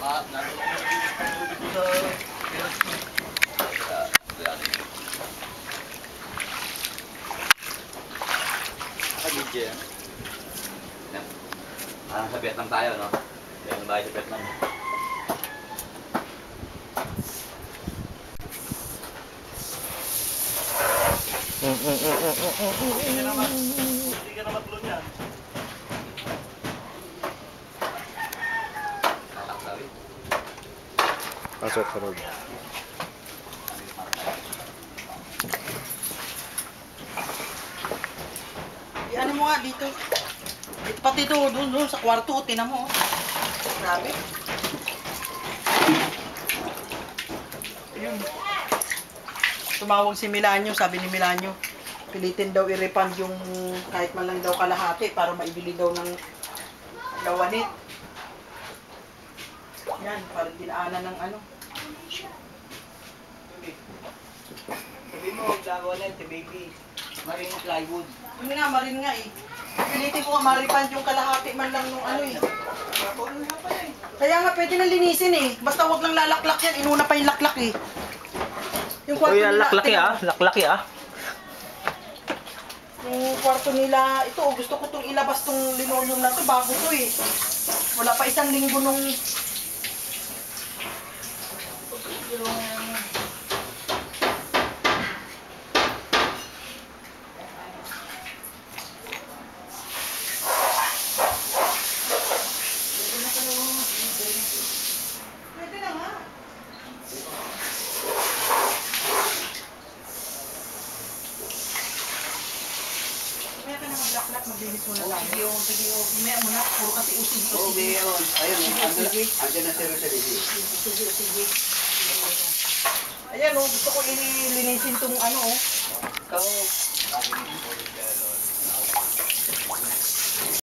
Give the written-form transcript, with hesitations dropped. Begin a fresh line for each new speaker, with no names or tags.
Sa Vietnam tayo, no? Yan ang bahay sa Vietnam. Hindi ka na matulog yan.
Pasok sa loob.
Ano mo nga dito? Pati doon sa kwarto, tinan mo. Grabe. Ayun. Tumawag si Milanyo, sabi ni Milanyo, pilitin daw i-refund yung kahit man lang daw kalahati para maibili daw ng lawanit. Yan, para dinaanan ng ano.
Sabi mo, lawanit, baby. Marine plywood.
Yun nga, marin nga eh. Pilitin ko nga ma-refund yung kalahati man lang nung ano eh. Kaya nga pwede na linisin eh. Basta wag lang lalaklak yan. Inuna pa yung laklak eh. Yung kwarto nila.
Laklaki ah. Laklaki ah.
Yung kwarto nila, ito gusto ko itong ilabas tong linoleum na to. Bago to eh. Wala pa isang linggo nung... Pwede na nga. Kaya ka na mag-laklak, maglinis mo na lang. Sige o, mamaya mo na. Puro kasi usig.
Oo, meron. Ayun, andyan na sir sa lisi.
Sige. Ayan o, gusto ko ilinisin tong ano o.
Ikaw,